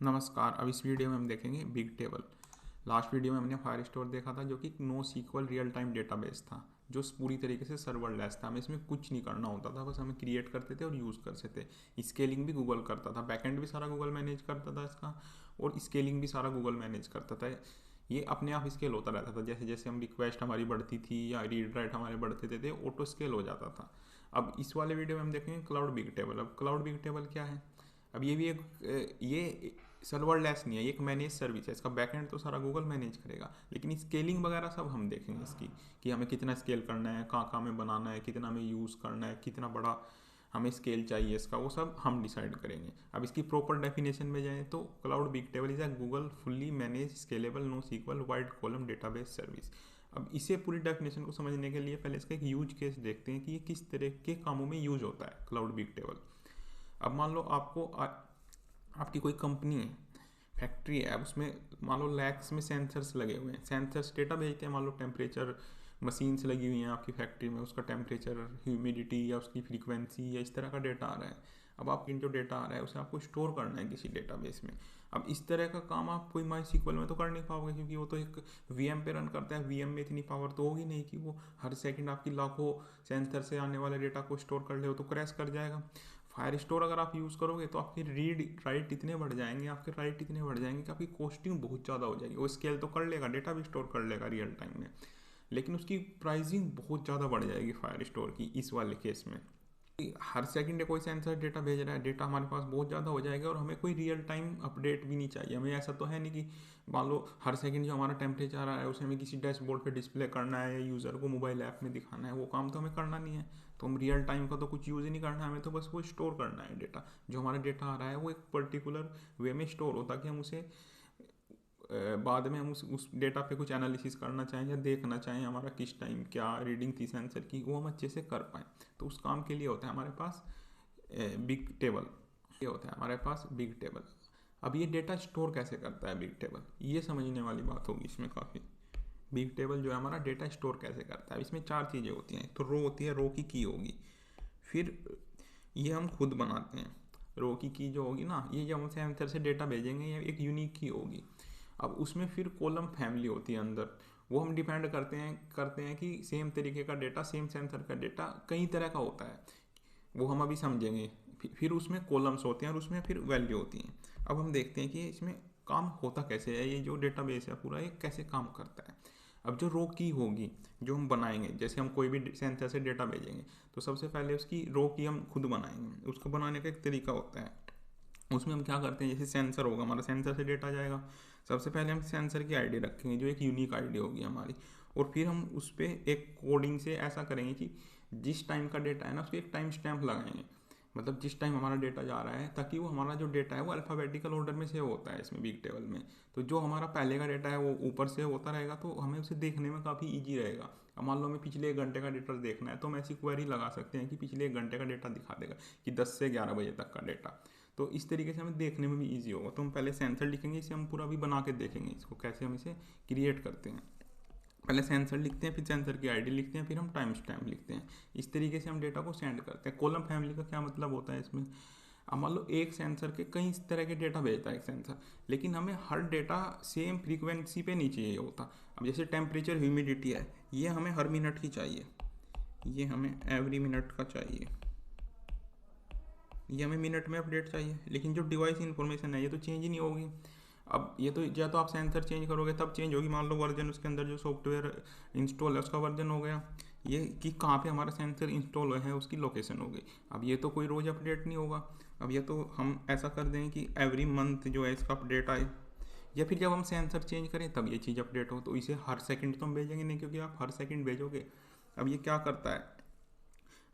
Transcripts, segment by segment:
नमस्कार। अब इस वीडियो में हम देखेंगे बिग टेबल। लास्ट वीडियो में हमने फायरस्टोर देखा था, जो कि NoSQL real time database था, जो पूरी तरीके से सर्वरलेस था। हमें इसमें कुछ नहीं करना होता था, बस हमें क्रिएट करते थे और यूज़ करते थे। स्केलिंग भी गूगल करता था, बैकएंड भी सारा गूगल मैनेज करता था इसका, और स्केलिंग भी सारा गूगल मैनेज करता था। ये अपने आप स्केल होता रहता था, जैसे जैसे हम रिक्वेस्ट हमारी बढ़ती थी या रीड राइट हमारे बढ़ते थे ऑटो स्केल हो जाता था। अब इस वाले वीडियो में हम देखेंगे क्लाउड बिग टेबल। अब क्लाउड बिग टेबल क्या है? अब ये भी एक ये सर्वरलेस नहीं है, ये एक मैनेज सर्विस है। इसका बैकएंड तो सारा गूगल मैनेज करेगा, लेकिन स्केलिंग वगैरह सब हम देखेंगे इसकी, कि हमें कितना स्केल करना है, कहाँ कहाँ में बनाना है, कितना हमें यूज़ करना है, कितना बड़ा हमें स्केल चाहिए इसका, वो सब हम डिसाइड करेंगे। अब इसकी प्रॉपर डेफिनेशन में जाएँ तो Cloud Bigtable is a Google fully manage scalable NoSQL wide column database service. अब इसे पूरी डेफिनेशन को समझने के लिए पहले इसका एक यूज केस देखते हैं कि ये किस तरह के कामों में यूज होता है क्लाउड बिग टेबल। अब मान लो आपकी कोई कंपनी है, फैक्ट्री है। अब उसमें मान लो लैक्स में सेंसर्स लगे हुए हैं। सेंसर्स डेटा भेजते हैं, मान लो टेम्परेचर मशीन्स लगी हुई हैं आपकी फैक्ट्री में, उसका टेम्परेचर, ह्यूमिडिटी या उसकी फ्रीक्वेंसी या इस तरह का डेटा आ रहा है। अब आपकी जो डेटा आ रहा है उसे आपको स्टोर करना है किसी डेटाबेस में। अब इस तरह का काम आप कोई माई सीक्वल में तो कर नहीं पाओगे, क्योंकि वो तो एक वीएम पे रन करता है। वीएम में इतनी पावर तो होगी नहीं कि वो हर सेकंड आपकी लाखों सेंसर से आने वाले डेटा को स्टोर कर ले, वो तो क्रैश कर जाएगा। फायर स्टोर अगर आप यूज़ करोगे तो आपके रीड राइट इतने बढ़ जाएंगे, आपके राइट इतने बढ़ जाएंगे कि आपकी कॉस्टिंग बहुत ज़्यादा हो जाएगी। वो स्केल तो कर लेगा, डेटा भी स्टोर कर लेगा रियल टाइम में, लेकिन उसकी प्राइसिंग बहुत ज़्यादा बढ़ जाएगी फायर स्टोर की इस वाले केस में। हर सेकंड कोई सेंसर डेटा भेज रहा है, डेटा हमारे पास बहुत ज़्यादा हो जाएगा, और हमें कोई रियल टाइम अपडेट भी नहीं चाहिए। हमें ऐसा तो है नहीं कि मान लो हर सेकंड जो हमारा टेम्परेचर आ रहा है उसे हमें किसी डैशबोर्ड पे डिस्प्ले करना है या यूज़र को मोबाइल ऐप में दिखाना है। वो काम तो हमें करना नहीं है। तो हम रियल टाइम का तो कुछ यूज़ ही नहीं करना है, हमें तो बस वो स्टोर करना है डेटा। जो हमारा डेटा आ रहा है वो एक पर्टिकुलर वे में स्टोर हो, ताकि हम उसे बाद में हम उस डेटा पे कुछ एनालिसिस करना चाहें या देखना चाहें हमारा किस टाइम क्या रीडिंग थी सेंसर की, वो हम अच्छे से कर पाएँ। तो उस काम के लिए होता है हमारे पास बिग टेबल। ये होता है हमारे पास बिग टेबल। अब ये डेटा स्टोर कैसे करता है बिग टेबल, ये समझने वाली बात होगी इसमें काफ़ी। बिग टेबल जो है हमारा डेटा स्टोर कैसे करता है, इसमें चार चीज़ें होती हैं। एक तो रो होती है, रो की की होगी। फिर ये हम खुद बनाते हैं। रो की की जो होगी ना, ये जब हम सेंसर से डेटा भेजेंगे, ये एक यूनिक की होगी। अब उसमें फिर कॉलम फैमिली होती है अंदर। वो हम डिपेंड करते हैं कि सेम तरीके का डेटा, सेम सेंसर का डेटा कई तरह का होता है, वो हम अभी समझेंगे। फिर उसमें कॉलम्स होते हैं और उसमें फिर वैल्यू होती हैं। अब हम देखते हैं कि इसमें काम होता कैसे है, ये जो डेटाबेस है पूरा ये कैसे काम करता है। अब जो रो की होगी जो हम बनाएंगे, जैसे हम कोई भी सेंसर से डेटा भेजेंगे तो सबसे पहले उसकी रो की हम खुद बनाएंगे। उसको बनाने का एक तरीका होता है। उसमें हम क्या करते हैं, जैसे सेंसर होगा हमारा, सेंसर से डेटा जाएगा। सबसे पहले हम सेंसर की आईडी रखेंगे जो एक यूनिक आईडी होगी हमारी, और फिर हम उस पर एक कोडिंग से ऐसा करेंगे कि जिस टाइम का डेटा है ना उसको एक टाइम स्टैम्प लगाएंगे। मतलब जिस टाइम हमारा डेटा जा रहा है, ताकि वो हमारा जो डेटा है वो अल्फ़ाबेटिकल ऑर्डर में सेव होता है इसमें बिग टेबल में। तो जो हमारा पहले का डेटा है वो ऊपर से होता रहेगा, तो हमें उसे देखने में काफ़ी ईजी रहेगा। अब मान लो हमें पिछले 1 घंटे का डेटा देखना है, तो हम ऐसी क्वेरी लगा सकते हैं कि पिछले 1 घंटे का डेटा दिखा देगा कि 10 से 11 बजे तक का डेटा। तो इस तरीके से हमें देखने में भी ईजी होगा। तो हम पहले सेंसर लिखेंगे, इसे हम पूरा भी बना के देखेंगे इसको कैसे हम इसे क्रिएट करते हैं। पहले सेंसर लिखते हैं, फिर सेंसर की आईडी लिखते हैं, फिर हम टाइम स्टैम्प लिखते हैं। इस तरीके से हम डेटा को सेंड करते हैं। कॉलम फैमिली का क्या मतलब होता है इसमें? अब मान लो एक सेंसर के कई तरह के डेटा भेजता है एक सेंसर, लेकिन हमें हर डेटा सेम फ्रीक्वेंसी पे नहीं चाहिए होता। अब जैसे टेम्परेचर ह्यूमिडिटी है, ये हमें हर मिनट की चाहिए, ये हमें एवरी मिनट का चाहिए, ये हमें मिनट में अपडेट चाहिए। लेकिन जो डिवाइस इन्फॉर्मेशन है ये तो चेंज ही नहीं होगी। अब ये तो या तो आप सेंसर चेंज करोगे तब चेंज होगी। मान लो वर्जन उसके अंदर जो सॉफ्टवेयर इंस्टॉल है उसका वर्जन हो गया, ये कि कहाँ पे हमारा सेंसर इंस्टॉल है उसकी लोकेशन हो गई। अब ये तो कोई रोज़ अपडेट नहीं होगा। अब ये तो हम ऐसा कर दें कि एवरी मंथ जो है इसका अपडेट आए, या फिर जब हम सेंसर चेंज करें तब ये चीज़ अपडेट हो। तो इसे हर सेकंड तो हम भेजेंगे नहीं, क्योंकि आप हर सेकंड भेजोगे। अब ये क्या करता है,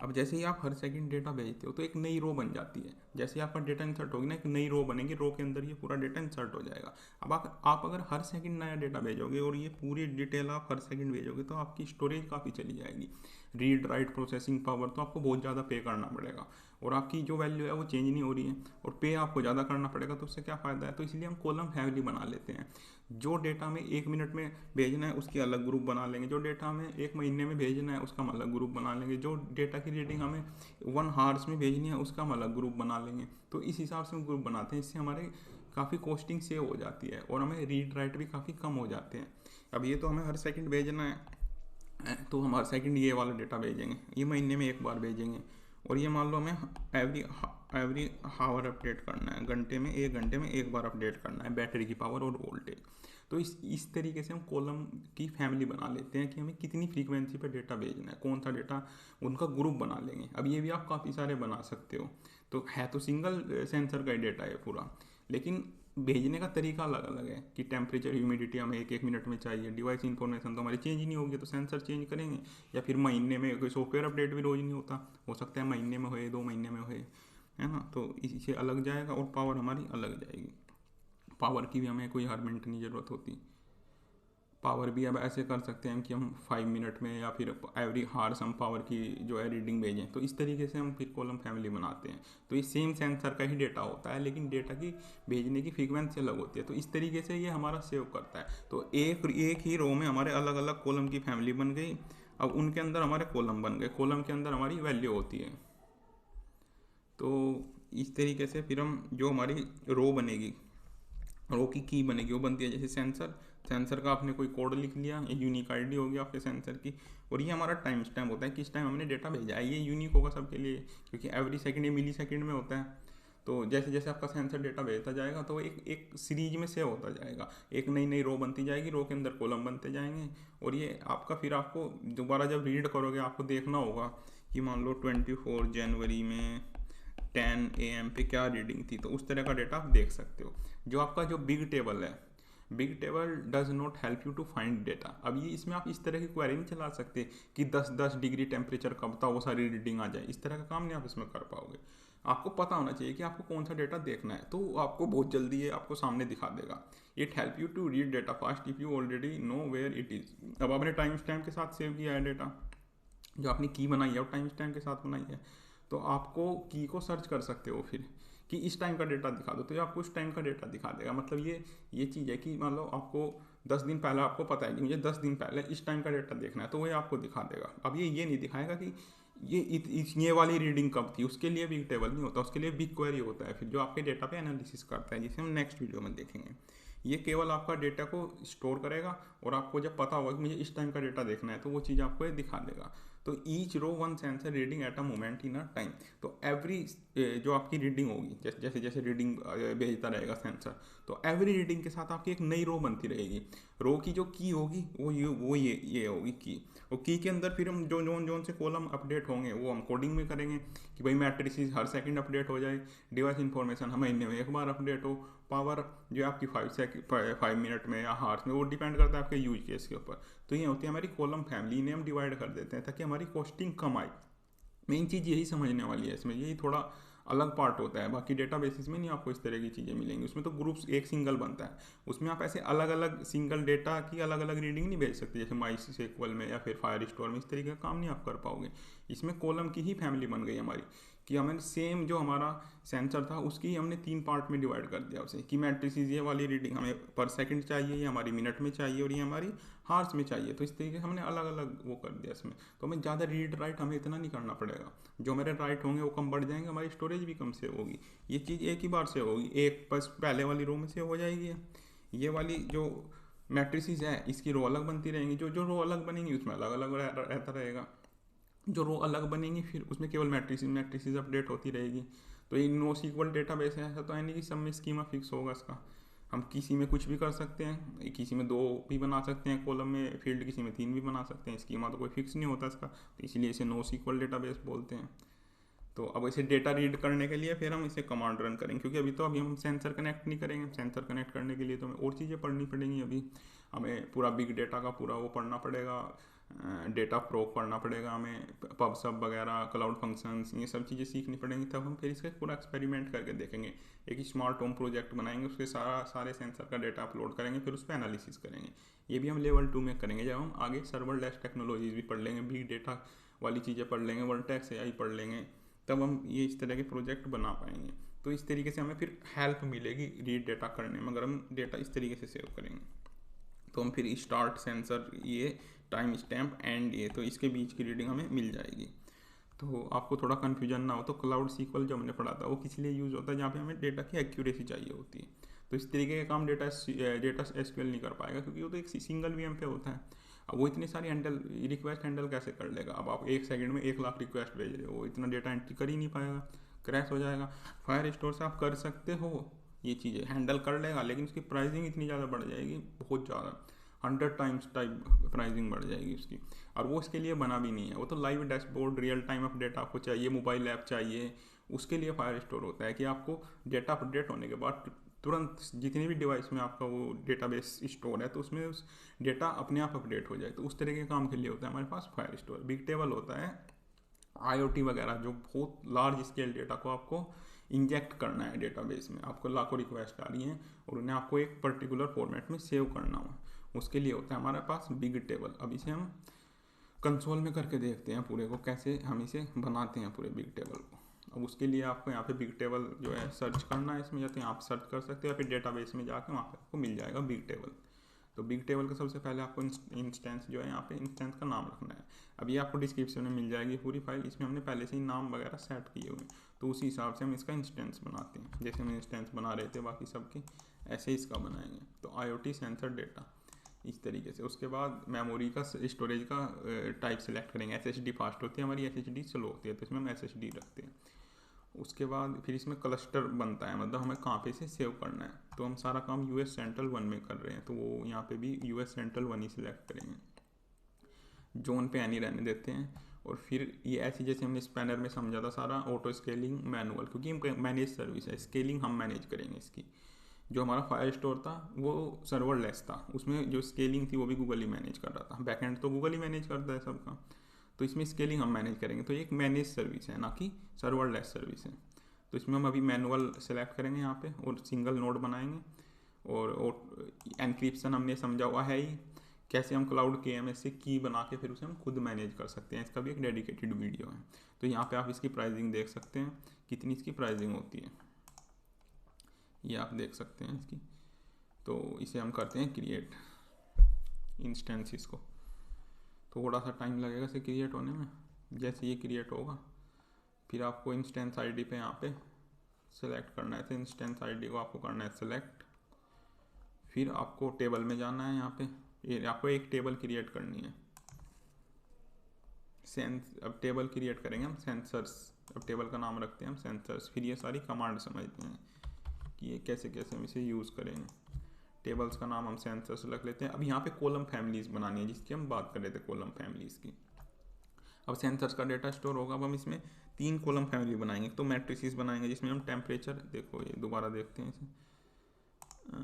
अब जैसे ही आप हर सेकंड डेटा भेजते हो तो एक नई रो बन जाती है। जैसे ही आपका डेटा इंसर्ट होगी ना, एक नई रो बनेगी, रो के अंदर ये पूरा डेटा इंसर्ट हो जाएगा। अब आप अगर हर सेकंड नया डेटा भेजोगे और ये पूरी डिटेल आप हर सेकंड भेजोगे तो आपकी स्टोरेज काफ़ी चली जाएगी। रीड राइट प्रोसेसिंग पावर तो आपको बहुत ज़्यादा पे करना पड़ेगा, और आपकी जो वैल्यू है वो चेंज नहीं हो रही है, और पे आपको ज़्यादा करना पड़ेगा। तो उससे क्या फ़ायदा है? तो इसलिए हम कॉलम फैमिली बना लेते हैं। जो डेटा हमें 1 मिनट में भेजना है उसकी अलग ग्रुप बना लेंगे, जो डेटा हमें 1 महीने में भेजना है उसका हम अलग ग्रुप बना लेंगे, जो डेटा की रीडिंग हमें 1 आवर्स में भेजनी है उसका हम अलग ग्रुप बना लेंगे। तो इस हिसाब से हम ग्रुप बनाते हैं, इससे हमारे काफ़ी कॉस्टिंग सेव हो जाती है और हमें रीड राइट भी काफ़ी कम हो जाते हैं। अब ये तो हमें हर सेकंड भेजना है, तो हम हर सेकंड ये वाला डेटा भेजेंगे, ये महीने में एक बार भेजेंगे, और ये मान लो हमें एवरी हावर अपडेट करना है, घंटे में एक बार अपडेट करना है बैटरी की पावर और वोल्टेज। तो इस तरीके से हम कॉलम की फैमिली बना लेते हैं कि हमें कितनी फ्रीक्वेंसी पर डेटा भेजना है, कौन सा डेटा, उनका ग्रुप बना लेंगे। अब ये भी आप काफ़ी सारे बना सकते हो। तो है तो सिंगल सेंसर का ही डेटा है पूरा, लेकिन भेजने का तरीका अलग अलग है कि टेम्परेचर ह्यूमिडिटी हमें एक मिनट में चाहिए। डिवाइस इन्फॉर्मेशन तो हमारी चेंज ही नहीं होगी, तो सेंसर चेंज करेंगे, या फिर महीने में कोई सॉफ्टवेयर अपडेट भी रोज नहीं होता, हो सकता है महीने में होए, 2 महीने में होए, है ना। तो इससे अलग जाएगा और पावर हमारी अलग जाएगी। पावर की भी हमें कोई हर मिनट नहीं ज़रूरत होती। पावर भी अब ऐसे कर सकते हैं कि हम 5 मिनट में या फिर एवरी हार्स हम पावर की जो है रीडिंग भेजें। तो इस तरीके से हम फिर कॉलम फैमिली बनाते हैं। तो ये सेम सेंसर का ही डेटा होता है, लेकिन डेटा की भेजने की फ्रीक्वेंसी अलग होती है। तो इस तरीके से ये हमारा सेव करता है। तो एक ही रो में हमारे अलग अलग कॉलम की फैमिली बन गई। अब उनके अंदर हमारे कॉलम बन गए, कॉलम के अंदर हमारी वैल्यू होती है। तो इस तरीके से फिर हम जो हमारी रो बनेगी, रो की की बनेगी, वो बनती है जैसे सेंसर का आपने कोई कोड लिख लिया, एक यूनिक आईडी होगी आपके सेंसर की, और ये हमारा टाइम स्टैम्प होता है किस टाइम हमने डेटा भेजा है। ये यूनिक होगा सबके लिए, क्योंकि एवरी सेकंड या मिली सेकंड में होता है। तो जैसे जैसे आपका सेंसर डेटा भेजता जाएगा तो एक सीरीज में सेव होता जाएगा, एक नई रो बनती जाएगी, रो के अंदर कॉलम बनते जाएंगे, और ये आपका फिर आपको दोबारा जब रीड करोगे आपको देखना होगा कि मान लो 24 जनवरी में 10 AM पे क्या रीडिंग थी। तो उस तरह का डेटा आप देख सकते हो। जो आपका जो बिग टेबल है, Bigtable does not help you to find data. अब ये इसमें आप इस तरह की क्वेरी नहीं चला सकते कि 10 डिग्री टेम्परेचर कब था वो सारी रीडिंग आ जाए। इस तरह का काम नहीं आप इसमें कर पाओगे। आपको पता होना चाहिए कि आपको कौन सा डेटा देखना है, तो आपको बहुत जल्दी ये आपको सामने दिखा देगा। It help you to read data fast if you already know where it is. अब आपने टाइम स्टैम्प के साथ सेव किया है डेटा, जो आपने की बनाई है वो टाइम स्टैम्प के साथ बनाई है, तो आपको की को सर्च कर सकते हो फिर कि इस टाइम का डेटा दिखा दो, तो ये आपको उस टाइम का डेटा दिखा देगा। मतलब ये चीज़ है कि मान लो आपको 10 दिन पहले आपको पता है कि मुझे 10 दिन पहले इस टाइम का डेटा देखना है, तो वो आपको दिखा देगा। अब ये नहीं दिखाएगा कि ये वाली रीडिंग कब थी, उसके लिए बिग टेबल नहीं होता, उसके लिए बिग क्वेरी होता है फिर, जो आपके डेटा पे एनालिसिस करता है, जिसे हम नेक्स्ट वीडियो में देखेंगे। ये केवल आपका डेटा को स्टोर करेगा, और आपको जब पता होगा कि मुझे इस टाइम का डेटा देखना है, तो वो चीज़ आपको ये दिखा देगा। तो each row one sensor reading at a moment in a time. तो एवरी जो आपकी रीडिंग होगी, जैसे जैसे रीडिंग भेजता रहेगा सेंसर, तो एवरी रीडिंग के साथ आपकी एक नई रो बनती रहेगी। रो की जो की होगी वो ये होगी की, और की के अंदर फिर हम जोन से कॉलम अपडेट होंगे वो हम कोडिंग में करेंगे कि भाई मैट्रिसेस हर सेकंड अपडेट हो जाए, डिवाइस इन्फॉर्मेशन हर महीने में एक बार अपडेट हो, पावर जो है आपकी 5 मिनट में या हार्स में, वो डिपेंड करता है आपके यूज केस के ऊपर। तो ये होती है हमारी कॉलम फैमिली, इन्हें हम डिवाइड कर देते हैं ताकि हमारी कॉस्टिंग कम आए। मेन चीज़ यही समझने वाली है इसमें, यही थोड़ा अलग पार्ट होता है। बाकी डेटा बेसिस में नहीं आपको इस तरह की चीज़ें मिलेंगी, उसमें तो ग्रुप्स एक सिंगल बनता है, उसमें आप ऐसे अलग अलग सिंगल डेटा की अलग अलग रीडिंग नहीं भेज सकते जैसे MySQL में या फिर फायरस्टोर में। इस तरीके का काम नहीं आप कर पाओगे। इसमें कॉलम की ही फैमिली बन गई हमारी, कि हमें सेम जो हमारा सेंसर था उसकी हमने 3 पार्ट में डिवाइड कर दिया उसे, कि मैट्रिसेस ये वाली रीडिंग हमें पर सेकंड चाहिए, ये हमारी मिनट में चाहिए, और ये हमारी हार्स में चाहिए। तो इस तरीके से हमने अलग अलग वो कर दिया इसमें। तो हमें ज़्यादा रीड राइट हमें इतना नहीं करना पड़ेगा, जो मेरे राइट होंगे वो कम बढ़ जाएंगे, हमारी स्टोरेज भी कम सेव होगी। ये चीज़ एक ही बार सेव होगी, एक बस पहले वाली रो में सेव हो जाएगी। ये वाली जो मैट्रिसेस है इसकी रो अलग बनती रहेंगी, जो रो अलग बनेंगी उसमें अलग अलग रहता रहेगा। जो रो अलग बनेंगी फिर उसमें केवल मैट्रिसेस अपडेट होती रहेगी। तो ये NoSQL डेटाबेस है, ऐसा तो है नहीं कि सब में स्कीमा फिक्स होगा इसका। हम किसी में कुछ भी कर सकते हैं, किसी में 2 भी बना सकते हैं कॉलम में फील्ड, किसी में 3 भी बना सकते हैं। स्कीमा तो कोई फिक्स नहीं होता इसका, तो इसलिए इसे NoSQL डेटाबेस बोलते हैं। तो अब इसे डेटा रीड करने के लिए फिर हम इसे कमांड रन करेंगे, क्योंकि अभी हम सेंसर कनेक्ट नहीं करेंगे। सेंसर कनेक्ट करने के लिए तो हमें और चीज़ें पढ़नी पड़ेंगी। अभी हमें पूरा बिग डेटा का पूरा वो पढ़ना पड़ेगा, डेटा प्रोक पढ़ना पड़ेगा हमें, पब सब वगैरह, क्लाउड फंक्शंस, ये सब चीज़ें सीखनी पड़ेंगी। तब हम फिर इसका पूरा एक्सपेरिमेंट करके देखेंगे। एक स्मार्ट होम प्रोजेक्ट बनाएंगे, उसके सारे सेंसर का डेटा अपलोड करेंगे, फिर उस पर एनालिसिस करेंगे। ये भी हम लेवल 2 में करेंगे, जब हम आगे सर्वरलेस टेक्नोलॉजीज भी पढ़ लेंगे, बिग डेटा वाली चीज़ें पढ़ लेंगे, वर्टेक्स AI पढ़ लेंगे, तब हम ये इस तरह के प्रोजेक्ट बना पाएंगे। तो इस तरीके से हमें फिर हेल्प मिलेगी रीड डेटा करने में, अगर हम डेटा इस तरीके से सेव करेंगे। तो हम फिर स्टार्ट सेंसर, ये टाइम स्टैम्प एंड ये, तो इसके बीच की रीडिंग हमें मिल जाएगी। तो आपको थोड़ा कन्फ्यूजन ना हो, तो क्लाउड SQL जो हमने पढ़ा था वो किस लिए यूज़ होता है, जहाँ पे हमें डेटा की एक्यूरेसी चाहिए होती है। तो इस तरीके का काम डेटा एसक्यूएल नहीं कर पाएगा, क्योंकि वो तो एक सिंगल वीएम पे होता है। अब वो इतनी सारी रिक्वेस्ट हैंडल कैसे कर लेगा? अब आप 1 सेकंड में 1 लाख रिक्वेस्ट भेज रहे हो, वो इतना डेटा एंट्री कर ही नहीं पाएगा, क्रैश हो जाएगा। फायर स्टोर से आप कर सकते हो, ये चीज़ें हैंडल कर लेगा, लेकिन उसकी प्राइसिंग इतनी ज़्यादा बढ़ जाएगी, बहुत ज़्यादा, 100 टाइम्स टाइप प्राइसिंग बढ़ जाएगी उसकी। और वो इसके लिए बना भी नहीं है, वो तो live dashboard real time update आपको चाहिए, मोबाइल ऐप चाहिए, उसके लिए फायर स्टोर होता है कि आपको डेटा अपडेट होने के बाद तुरंत जितनी भी डिवाइस में आपका वो डेटाबेस स्टोर है तो उसमें उस डेटा अपने आप अपडेट हो जाए। तो उस तरह के काम के लिए होता है हमारे पास फायर स्टोर। बिग टेबल होता है IoT वगैरह, जो बहुत लार्ज स्केल डेटा को आपको इंजेक्ट करना है डेटाबेस में, आपको लाखों रिक्वेस्ट आ रही हैं और उन्हें आपको एक पर्टिकुलर फॉर्मेट में सेव करना हो, उसके लिए होता है हमारे पास बिग टेबल। अब इसे हम कंसोल में करके देखते हैं पूरे को, कैसे हम इसे बनाते हैं पूरे बिग टेबल को। अब उसके लिए आपको यहाँ पे बिग टेबल जो है सर्च करना है, इसमें जाते हैं आप सर्च कर सकते हो, या फिर डेटाबेस में जाके वहाँ पे आपको मिल जाएगा बिग टेबल। तो बिग टेबल का सबसे पहले आपको इंस्टेंस जो है यहाँ पे इंस्टेंस का नाम रखना है। अब ये आपको डिस्क्रिप्शन में मिल जाएगी पूरी फाइल, इसमें हमने पहले से ही नाम वगैरह सेट किए हुए हैं, तो उसी हिसाब से हम इसका इंस्टेंस बनाते हैं। जैसे हम इंस्टेंस बना रहे थे बाकी सबके, ऐसे ही इसका बनाएंगे। तो IoT सेंसर डेटा इस तरीके से। उसके बाद मेमोरी का स्टोरेज का टाइप सेलेक्ट करेंगे। SSD फास्ट होती है हमारी, SSD स्लो होती है, तो इसमें हम SSD रखते हैं। उसके बाद फिर इसमें क्लस्टर बनता है, मतलब हमें कहाँ पे से सेव करना है, तो हम सारा काम US सेंट्रल 1 में कर रहे हैं, तो वो यहाँ पे भी US सेंट्रल 1 ही सिलेक्ट करेंगे। जोन पे एनी रहने देते हैं। और फिर ये ऐसी जैसे हमने स्पैनर में समझा था सारा, ऑटो स्केलिंग मैनुअल, क्योंकि मैनेज सर्विस है, स्केलिंग हम मैनेज करेंगे इसकी। जो हमारा फायर स्टोर था वो सर्वरलेस था, उसमें जो स्केलिंग थी वो भी गूगल ही मैनेज कर रहा था, बैकएंड तो गूगल ही मैनेज करता है सबका, तो इसमें स्केलिंग हम मैनेज करेंगे। तो ये एक मैनेज सर्विस है, ना कि सर्वरलेस सर्विस है। तो इसमें हम अभी मैनुअल सेलेक्ट करेंगे यहाँ पे और सिंगल नोड बनाएंगे। और एनक्रिप्शन हमने समझा हुआ है ही, कैसे हम क्लाउड KMS से की बना के फिर उसे हम खुद मैनेज कर सकते हैं, इसका भी एक डेडिकेटेड वीडियो है। तो यहाँ पे आप इसकी प्राइसिंग देख सकते हैं, कितनी इसकी प्राइसिंग होती है, ये आप देख सकते हैं इसकी। तो इसे हम करते हैं क्रिएट इंस्टेंसेस को, थोड़ा सा टाइम लगेगा इसे क्रिएट होने में। जैसे ये क्रिएट होगा फिर आपको इंस्टेंस ID पे यहाँ पे सेलेक्ट करना है, तो इंस्टेंस ID को आपको करना है सेलेक्ट। फिर आपको टेबल में जाना है, यहाँ पे ये आपको एक टेबल क्रिएट करनी है। अब टेबल क्रिएट करेंगे हम सेंसर्स, अब टेबल का नाम रखते हैं हम सेंसर्स। फिर ये सारी कमांड समझते हैं कि ये कैसे कैसे हम इसे यूज़ करेंगे। टेबल्स का नाम हम सेंसर्स रख लेते हैं। अब यहाँ पे कॉलम फैमिलीज बनानी है, जिसकी हम बात कर रहे थे, कॉलम फैमिलीज की। अब सेंसर्स का डेटा स्टोर होगा, अब हम इसमें 3 कॉलम फैमिली बनाएंगे। तो मैट्रिसेस बनाएंगे जिसमें हम टेम्परेचर, देखो ये दोबारा देखते हैं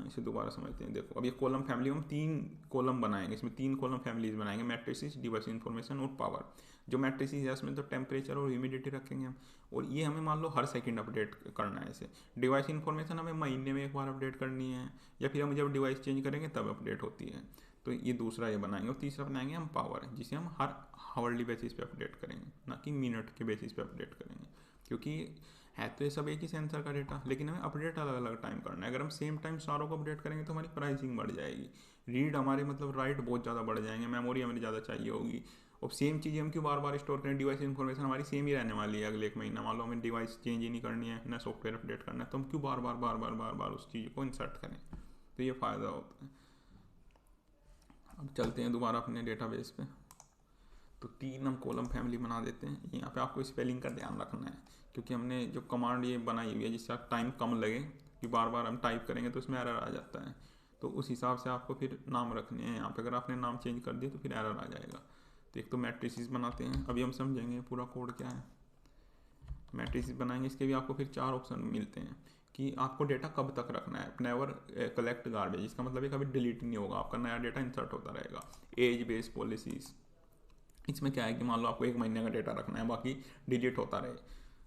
इसे दोबारा समझते हैं। देखो अब ये कॉलम फैमिली हम 3 कॉलम बनाएंगे, इसमें 3 कॉलम फैमिलीज बनाएंगे, मैट्रिसेस, डिवाइस इन्फॉर्मेशन और पावर। जो मैट्रिसेस है उसमें तो टेम्परेचर और ह्यूमिडिटी रखेंगे हम, और ये हमें मान लो हर सेकंड अपडेट करना है इसे। डिवाइस इन्फॉर्मेशन हमें महीने में एक बार अपडेट करनी है, या फिर हम जब डिवाइस चेंज करेंगे तब अपडेट होती है। तो ये दूसरा ये बनाएंगे। और तीसरा बनाएंगे हम पावर, जिसे हम हर हावरली बेसिस पे अपडेट करेंगे, ना कि मिनट के बेसिस पे अपडेट करेंगे, क्योंकि है तो ये सब एक ही सेंसर का डेटा, लेकिन हमें अपडेट अलग अलग टाइम करना है। अगर हम सेम टाइम सारों को अपडेट करेंगे तो हमारी प्राइसिंग बढ़ जाएगी, रीड हमारे मतलब राइट बहुत ज़्यादा बढ़ जाएंगे, मेमोरी हमें ज़्यादा चाहिए होगी। और सेम चीज़ हम क्यों बार बार स्टोर करें? डिवाइस इन्फॉर्मेशन हमारी सेम ही रहने वाली है अगले 1 महीना, मान लो हमें डिवाइस चेंज ही नहीं करनी है ना सॉफ्टवेयर अपडेट करना है, तो हम क्यों बार बार बार बार बार बार उस चीज़ को इंसर्ट करें? तो ये फ़ायदा होता है। अब चलते हैं दोबारा अपने डेटाबेस पे। तो 3 हम कॉलम फैमिली बना देते हैं। यहाँ पे आपको स्पेलिंग का ध्यान रखना है, क्योंकि हमने जो कमांड ये बनाई हुई है जिससे टाइम कम लगे, कि बार बार हम टाइप करेंगे तो उसमें एरर आ जाता है, तो उस हिसाब से आपको फिर नाम रखने हैं। यहाँ पे अगर आपने नाम चेंज कर दिया तो फिर एरर आ जाएगा। तो एक तो मैट्रिसेस बनाते हैं, अभी हम समझेंगे पूरा कोड क्या है। मैट्रिसेस बनाएंगे, इसके भी आपको फिर 4 ऑप्शन मिलते हैं कि आपको डेटा कब तक रखना है। नेवर कलेक्ट गार्बेज, इसका मतलब है कभी डिलीट नहीं होगा, आपका नया डेटा इंसर्ट होता रहेगा। एज बेस्ड पॉलिसीज़, इसमें क्या है कि मान लो आपको 1 महीने का डेटा रखना है, बाकी डिलीट होता रहे,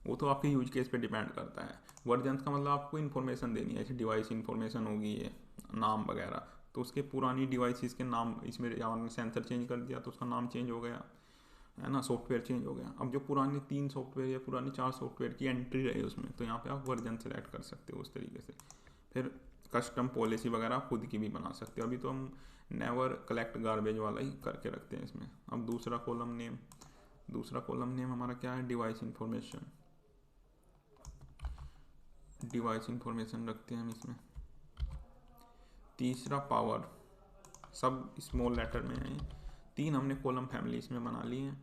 वो तो आपके यूज केस पे डिपेंड करता है। वर्जन का मतलब आपको इन्फॉर्मेशन देनी है, जैसे डिवाइस इन्फॉर्मेशन होगी, ये नाम वगैरह, तो उसके पुरानी डिवाइसेस के नाम, इसमें आपने सेंसर चेंज कर दिया तो उसका नाम चेंज हो गया, है ना, सॉफ्टवेयर चेंज हो गया। अब जो पुरानी 3 सॉफ्टवेयर या पुरानी 4 सॉफ्टवेयर की एंट्री रही उसमें, तो यहाँ पे आप वर्जन सेलेक्ट कर सकते हो उस तरीके से। फिर कस्टम पॉलिसी वगैरह आप खुद की भी बना सकते हो। अभी तो हम नेवर कलेक्ट गार्बेज वाला ही करके रखते हैं इसमें। अब दूसरा कॉलम नेम हमारा क्या है? डिवाइस इन्फॉर्मेशन रखते हैं हम इसमें। तीसरा पावर, सब स्मॉल लेटर में है। 3 हमने कॉलम फैमिली इसमें बना ली है।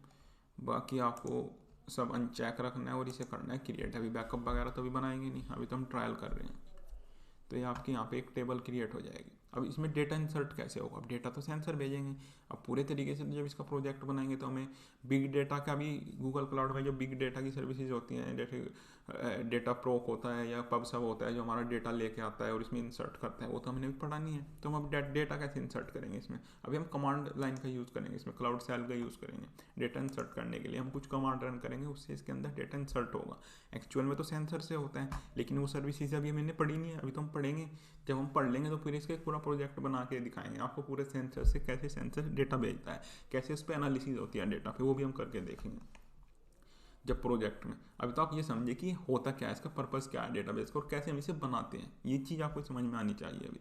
बाकी आपको सब अनचेक रखना है और इसे करना है क्रिएट। अभी बैकअप वगैरह तो अभी बनाएंगे नहीं, अभी तो हम ट्रायल कर रहे हैं। तो ये आपके यहाँ पे एक टेबल क्रिएट हो जाएगी। अब इसमें डेटा इंसर्ट कैसे होगा? अब डेटा तो सेंसर भेजेंगे। अब पूरे तरीके से जब इसका प्रोजेक्ट बनाएंगे तो हमें बिग डेटा का भी, गूगल क्लाउड में जो बिग डेटा की सर्विसेज होती हैं, जैसे डेटा प्रोक होता है या पब सब होता है, जो हमारा डेटा लेके आता है और इसमें इंसर्ट करता है, वो तो हमने भी पढ़ा नहीं है। तो हम अब डेटा कैसे इंसर्ट करेंगे इसमें? अभी हम कमांड लाइन का यूज़ करेंगे, इसमें क्लाउड सेल का यूज़ करेंगे। डेटा इंसर्ट करने के लिए हम कुछ कमांड रन करेंगे, उससे इसके अंदर डेटा इंसर्ट होगा। एक्चुअल में तो सेंसर से होता है, लेकिन वो सर्विसेज अभी मैंने पढ़ी नहीं है, अभी तो हम पढ़ेंगे। जब हम पढ़ लेंगे तो फिर इसका एक पूरा प्रोजेक्ट बना के दिखाएंगे आपको, पूरे सेंसर से कैसे सेंसर डेटा भेजता है, कैसे उस पर एनालिसिस होती है डेटा पे, वो भी हम करके देखेंगे जब प्रोजेक्ट में। अभी तो आप ये समझे कि होता क्या है, इसका पर्पस क्या है डेटाबेस का, और कैसे हम इसे बनाते हैं, ये चीज़ आपको समझ में आनी चाहिए अभी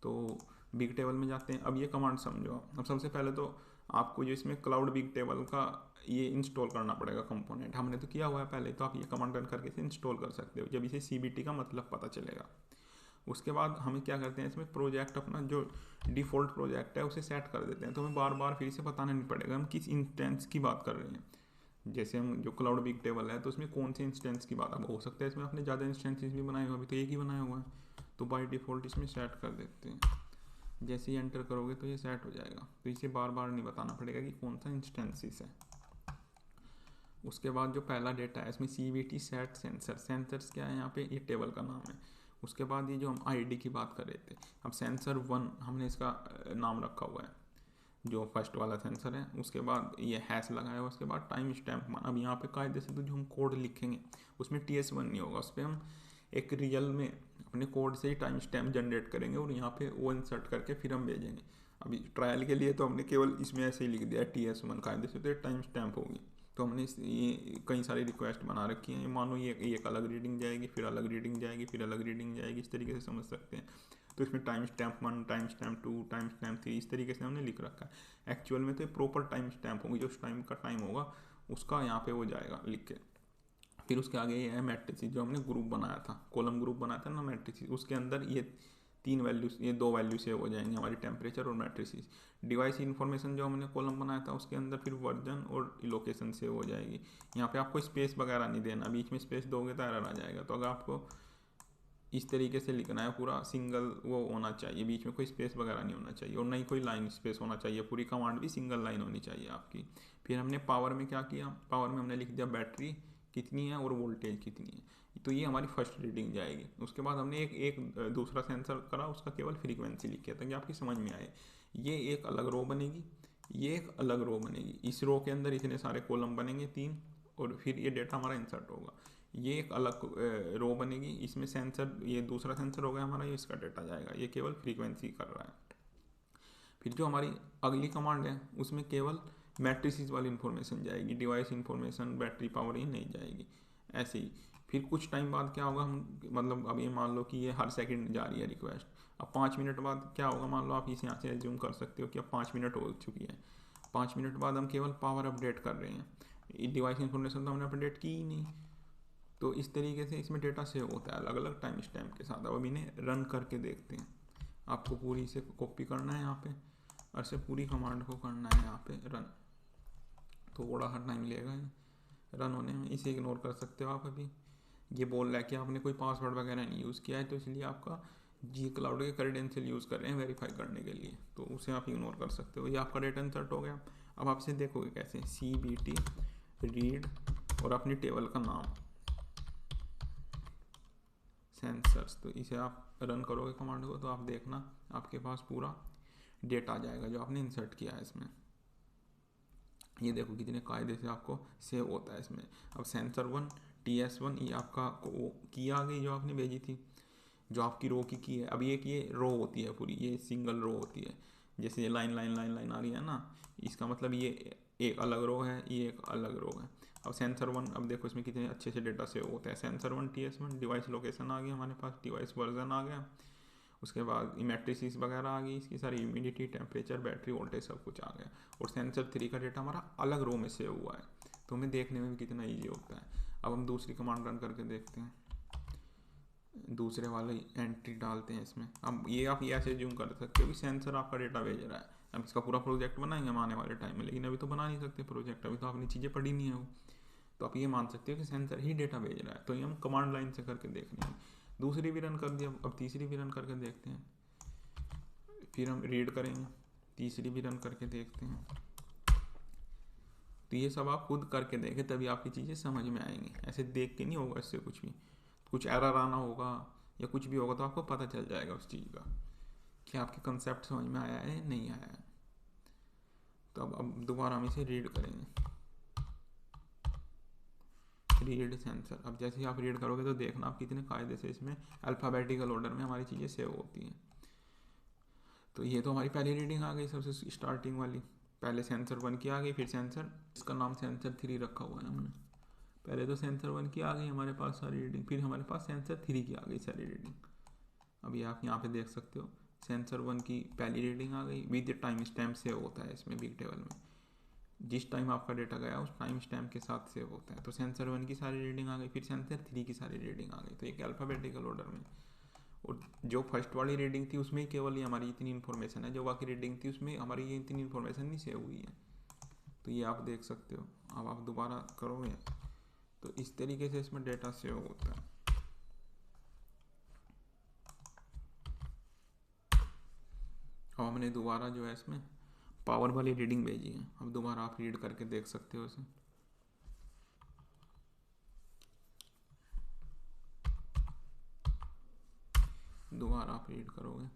तो बिग टेबल में जाते हैं। अब ये कमांड समझो। अब सबसे पहले तो आपको जो इसमें क्लाउड बिग टेबल का ये इंस्टॉल करना पड़ेगा कंपोनेंट, हमने तो किया हुआ है पहले, तो आप ये कमांड रन करके इसे इंस्टॉल कर सकते हो जब इसे CBT का मतलब पता चलेगा। उसके बाद हम क्या करते हैं, इसमें प्रोजेक्ट अपना जो डिफ़ॉल्ट प्रोजेक्ट है उसे सेट कर देते हैं, तो हमें बार बार फिर से बताना नहीं पड़ेगा हम किस इंस्टेंस की बात कर रहे हैं। जैसे हम जो क्लाउड बिग टेबल है तो उसमें कौन से इंस्टेंस की बात, अब हो सकता है इसमें आपने ज़्यादा इंस्टेंसेस भी बनाए हुए, अभी तो एक ही बनाया हुआ है, तो बाय डिफ़ॉल्ट इसमें सेट कर देते हैं। जैसे ही एंटर करोगे तो ये सेट हो जाएगा, तो इसे बार बार नहीं बताना पड़ेगा कि कौन सा इंस्टेंसिस है। उसके बाद जो पहला डेटा है इसमें CBT सेट सेंसर, सेंसर्स क्या है यहाँ पे, ये टेबल का नाम है। उसके बाद ये जो हम ID की बात कर रहे थे, अब सेंसर 1 हमने इसका नाम रखा हुआ है, जो फर्स्ट वाला सेंसर है। उसके बाद ये हैश लगाया हुआ, उसके बाद टाइम स्टैम्प मान। अब यहाँ पे कायदे से तो जो हम कोड लिखेंगे उसमें TS1 नहीं होगा, उस पर हम एक रियल में अपने कोड से ही टाइम स्टैम्प जनरेट करेंगे और यहाँ पे वो इंसर्ट करके फिर हम भेजेंगे। अभी ट्रायल के लिए तो हमने केवल इसमें ऐसे ही लिख दिया TS1 कायदे से, तो ये टाइम स्टैम्प होगी। तो हमने ये कई सारी रिक्वेस्ट बना रखी हैं, मानो ये एक अलग रीडिंग जाएगी, फिर अलग रीडिंग जाएगी, फिर अलग रीडिंग जाएगी, इस तरीके से समझ सकते हैं। तो इसमें time stamp 1, time stamp 2, time stamp 3, इस तरीके से हमने लिख रखा है। एक्चुअल में तो ये प्रॉपर टाइम स्टैम्प होगी, जो उस टाइम का टाइम होगा उसका यहाँ पे हो जाएगा लिख के। फिर उसके आगे ये है मैट्रिसेस, जो हमने ग्रुप बनाया था, कॉलम ग्रुप बनाया था ना मैट्रिसेस, उसके अंदर ये 3 वैल्यूज, ये 2 वैल्यू सेव हो जाएंगे हमारी, टेम्परेचर और मैट्रिसेस। डिवाइस इन्फॉर्मेशन जो हमने कॉलम बनाया था उसके अंदर फिर वर्जन और लोकेशन सेव हो जाएगी। यहाँ पे आपको स्पेस वगैरह नहीं देना, बीच में स्पेस दोगे तो एरर आ जाएगा। तो अगर आपको इस तरीके से लिखना है, पूरा सिंगल वो होना चाहिए, बीच में कोई स्पेस वगैरह नहीं होना चाहिए, और नहीं कोई लाइन स्पेस होना चाहिए, पूरी कमांड भी सिंगल लाइन होनी चाहिए आपकी। फिर हमने पावर में क्या किया, पावर में हमने लिख दिया बैटरी कितनी है और वोल्टेज कितनी है, तो ये हमारी फर्स्ट रीडिंग जाएगी। उसके बाद हमने एक दूसरा सेंसर करा, उसका केवल फ्रीक्वेंसी लिखी है ताकि आपकी समझ में आए। ये एक अलग रो बनेगी, ये एक अलग रो बनेगी, इस रो के अंदर इतने सारे कॉलम बनेंगे 3, और फिर ये डेटा हमारा इंसर्ट होगा। ये एक अलग रो बनेगी, इसमें सेंसर, ये दूसरा सेंसर हो गया हमारा, ये इसका डेटा जाएगा, ये केवल फ्रीक्वेंसी कर रहा है। फिर जो हमारी अगली कमांड है उसमें केवल मैट्रिसेस वाली इन्फॉर्मेशन जाएगी, डिवाइस इन्फॉर्मेशन, बैटरी पावर, ये नहीं जाएगी। ऐसे ही फिर कुछ टाइम बाद क्या होगा, हम मतलब अब ये मान लो कि ये हर सेकंड जा रही है रिक्वेस्ट, अब 5 मिनट बाद क्या होगा, मान लो आप इसे यहाँ से एज्यूम कर सकते हो कि अब 5 मिनट हो चुकी है। 5 मिनट बाद हम केवल पावर अपडेट कर रहे हैं, डिवाइस इन्फॉर्मेशन तो हमने अपडेट की ही नहीं। तो इस तरीके से इसमें डेटा सेव होता है अलग अलग टाइम स्टैम्प के साथ। अब इन्हें रन करके देखते हैं। आपको पूरी इसे कॉपी करना है यहाँ पे, और से पूरी कमांड को करना है यहाँ पे रन, थोड़ा हर टाइम लेगा रन होने में, इसे इग्नोर कर सकते हो आप। अभी ये बोल रहा है कि आपने कोई पासवर्ड वगैरह नहीं यूज़ किया है, तो इसलिए आपका जी क्लाउड के क्रेडेंशियल यूज़ कर रहे हैं वेरीफाई करने के लिए, तो उसे आप इग्नोर कर सकते हो। ये आपका डेटा इंसर्ट हो गया। अब आप इसे देखोगे कैसे, CBT रीड और अपनी टेबल का नाम सेंसर्स, तो इसे आप रन करोगे कमांड को, तो आप देखना आपके पास पूरा डेटा आ जाएगा जो आपने इंसर्ट किया है इसमें। ये देखो कितने कायदे से आपको सेव होता है इसमें। अब सेंसर 1 TS1 ये आपका की आ गई जो आपने भेजी थी, जो आपकी रो की है। अब ये रो होती है पूरी, ये सिंगल रो होती है, जैसे ये लाइन लाइन लाइन लाइन आ रही है ना, इसका मतलब ये एक अलग रो है, ये एक अलग रो है। अब सेंसर 1, अब देखो इसमें कितने अच्छे से डेटा सेव होता है। सेंसर 1 TS1, डिवाइस लोकेशन आ गया हमारे पास, डिवाइस वर्जन आ गया, उसके बाद मैट्रिसेस वगैरह आ गई, इसकी सारी ह्यूमिडिटी, टेम्परेचर, बैटरी वोल्टेज सब कुछ आ गया। और सेंसर 3 का डेटा हमारा अलग रो में सेव हुआ है, तो हमें देखने में भी कितना ईजी होता है। अब हम दूसरी कमांड रन करके देखते हैं। दूसरे वाले एंट्री डालते हैं इसमें। अब ये आप ये ऐसे जूम कर सकते हो कि सेंसर आपका डेटा भेज रहा है। अब इसका पूरा प्रोजेक्ट बनाएंगे हम आने वाले टाइम में, लेकिन अभी तो बना नहीं सकते प्रोजेक्ट, अभी तो आपने चीज़ें पढ़ी नहीं है वो। तो आप ये मान सकते हो कि सेंसर ही डेटा भेज रहा है। तो ये हम कमांड लाइन से करके देख रहे हैं। दूसरी भी रन कर दिया, अब तीसरी भी रन करके देखते हैं। फिर हम रीड करेंगे, तीसरी भी रन करके देखते हैं। तो ये सब आप खुद करके देखें, तभी आपकी चीज़ें समझ में आएंगी। ऐसे देख के नहीं होगा इससे कुछ भी। कुछ एरर आना होगा या कुछ भी होगा तो आपको पता चल जाएगा उस चीज़ का कि आपके कंसेप्ट समझ में आया है नहीं आया है। तो अब दोबारा हम इसे रीड करेंगे, रीड सेंसर। अब जैसे ही आप रीड करोगे तो देखना आप कितने कायदे से इसमें अल्फ़ाबेटिकल ऑर्डर में हमारी चीज़ें सेव होती हैं। तो ये तो हमारी पहली रीडिंग आ गई सबसे स्टार्टिंग वाली। पहले सेंसर 1 की आ गई, फिर सेंसर, इसका नाम सेंसर 3 रखा हुआ है हमने। पहले तो सेंसर 1 की आ गई हमारे पास सारी रीडिंग, फिर हमारे पास सेंसर 3 की आ गई सारी रीडिंग। अभी आप यहाँ पे देख सकते हो सेंसर 1 की पहली रीडिंग आ गई, विद टाइम स्टैम्प सेव होता है इसमें बिग टेबल में। जिस टाइम आपका डेटा गया उस टाइम स्टैम्प के साथ सेव होता है। तो सेंसर 1 की सारी रीडिंग आ गई, फिर सेंसर 3 की सारी रीडिंग आ गई। तो एक अल्फ़ाबेटिकल ऑर्डर में। और जो फर्स्ट वाली रीडिंग थी उसमें केवल ये हमारी इतनी इन्फॉर्मेशन है, जो बाकी रीडिंग थी उसमें हमारी ये इतनी इन्फॉर्मेशन नहीं सेव हुई है। तो ये आप देख सकते हो। अब आप दोबारा करोगे तो इस तरीके से इसमें डेटा सेव होता है। और हमने दोबारा जो है इसमें पावर वाली रीडिंग भेजी है। अब दोबारा आप रीड करके देख सकते हो इसे। दोबारा आप रीड करोगे,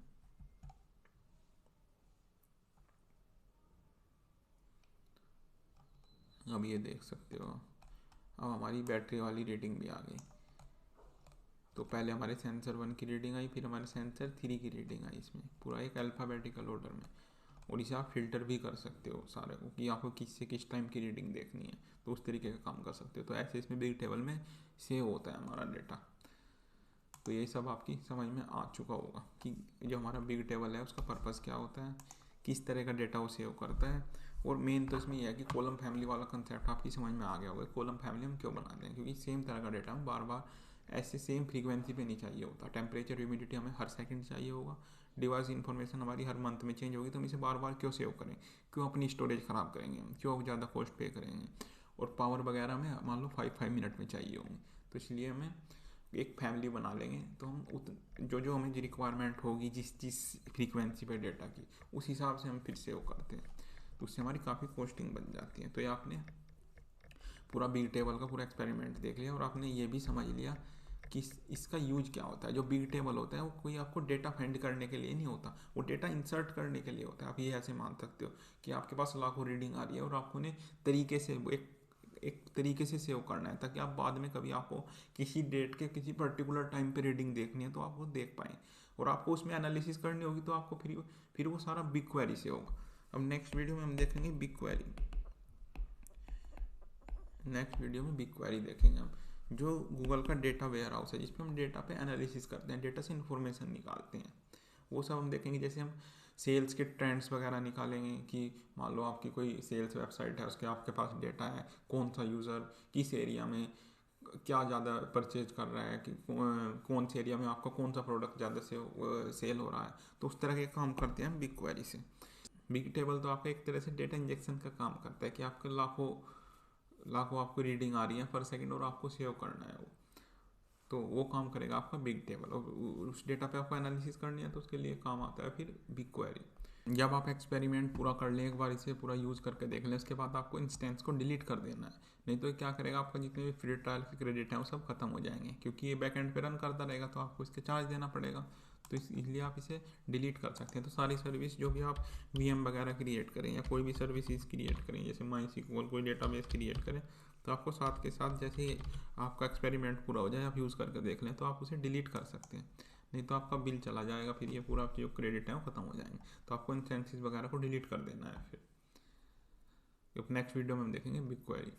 अब ये देख सकते हो। अब हमारी बैटरी वाली रीडिंग भी आ गई। तो पहले हमारे सेंसर 1 की रीडिंग आई, फिर हमारे सेंसर 3 की रीडिंग आई, इसमें पूरा एक अल्फ़ाबेटिकल ऑर्डर में। और इसे आप फिल्टर भी कर सकते हो सारे को कि आपको किस से किस टाइम की रीडिंग देखनी है, तो उस तरीके का काम कर सकते हो। तो ऐसे इसमें बिग टेबल में सेव होता है हमारा डेटा। तो यही सब आपकी समझ में आ चुका होगा कि जो हमारा बिग टेबल है उसका पर्पज़ क्या होता है, किस तरह का डेटा वो सेव करता है। और मेन तो इसमें यह है कि कॉलम फैमिली वाला कंसेप्ट आपकी समझ में आ गया होगा। कॉलम फैमिली हम क्यों बनाते हैं, क्योंकि सेम तरह का डेटा हम बार बार ऐसे सेम फ्रीक्वेंसी पे नहीं चाहिए होता। टेम्परेचर ह्यूमिडिटी हमें हर सेकंड चाहिए होगा। डिवाइस इन्फॉर्मेशन हमारी हर मंथ में चेंज होगी, तो हम इसे बार बार क्यों सेव करें, क्यों अपनी स्टोरेज ख़राब करेंगे, क्यों ज़्यादा कॉस्ट पे करेंगे। और पावर वगैरह हमें मान लो 5 मिनट में चाहिए होंगे, तो इसलिए हमें एक फैमिली बना लेंगे। तो हम जो जो हमें रिक्वायरमेंट होगी जिस फ्रीक्वेंसी पे डेटा की, उस हिसाब से हम फिर सेव करते हैं। तो उससे हमारी काफ़ी कॉस्टिंग बन जाती है। तो ये आपने पूरा बिग टेबल का पूरा एक्सपेरिमेंट देख लिया, और आपने ये भी समझ लिया कि इसका यूज क्या होता है। जो बिग टेबल होता है वो कोई आपको डेटा फाइंड करने के लिए नहीं होता, वो डेटा इंसर्ट करने के लिए होता है। आप ये ऐसे मान सकते हो कि आपके पास लाखों रीडिंग आ रही है और आपको उन्हें तरीके से एक तरीके से सेव करना है, ताकि आप बाद में कभी आपको किसी डेट के किसी पर्टिकुलर टाइम पे रीडिंग देखनी है तो आप वो देख पाएँ। और आपको उसमें एनालिसिस करनी होगी तो आपको फिर वो सारा बिग क्वेरी से होगा। अब नेक्स्ट वीडियो में हम देखेंगे बिग क्वेरी। नेक्स्ट वीडियो में बिग क्वेरी देखेंगे हम, जो गूगल का डेटा वेयर हाउस है जिसपे हम डेटा पे एनालिसिस करते हैं, डेटा से इन्फॉर्मेशन निकालते हैं। वो सब हम देखेंगे। जैसे हम सेल्स के ट्रेंड्स वगैरह निकालेंगे कि मान लो आपकी कोई सेल्स वेबसाइट है, उसके आपके पास डेटा है, कौन सा यूज़र किस एरिया में क्या ज़्यादा परचेज कर रहा है, कि कौन से एरिया में आपका कौन सा प्रोडक्ट ज़्यादा सेल हो रहा है। तो उस तरह के काम करते हैं हम बिग क्वेरी से। बिग टेबल तो आपका एक तरह से डेटा इंजेक्शन का काम करता है कि आपके लाखों लाखों आपको रीडिंग आ रही है पर सेकंड और आपको सेव करना है वो, तो वो काम करेगा आपका बिग टेबल। और उस डेटा पे आपको एनालिसिस करनी है तो उसके लिए काम आता है फिर बिग क्वेरी। जब आप एक्सपेरिमेंट पूरा कर लें, एक बार इसे पूरा यूज़ करके देख लें, उसके बाद आपको इंस्टेंस को डिलीट कर देना है। नहीं तो क्या करेगा, आपका जितने भी फ्री ट्रायल के क्रेडिट हैं वो सब खत्म हो जाएंगे, क्योंकि ये बैक एंड पे रन करता रहेगा तो आपको इसके चार्ज देना पड़ेगा। तो इसलिए आप इसे डिलीट कर सकते हैं। तो सारी सर्विस जो भी आप VM वगैरह क्रिएट करें या कोई भी सर्विसेज क्रिएट करें, जैसे MySQL कोई डेटाबेस क्रिएट करें, तो आपको साथ के साथ जैसे ही आपका एक्सपेरिमेंट पूरा हो जाए, आप यूज़ करके देख लें, तो आप उसे डिलीट कर सकते हैं। नहीं तो आपका बिल चला जाएगा, फिर ये पूरा जो क्रेडिट है वो खत्म हो जाएंगे। तो आपको इंस्टेंसेस वगैरह को डिलीट कर देना है। फिर नेक्स्ट वीडियो में हम देखेंगे बिग क्वेरी।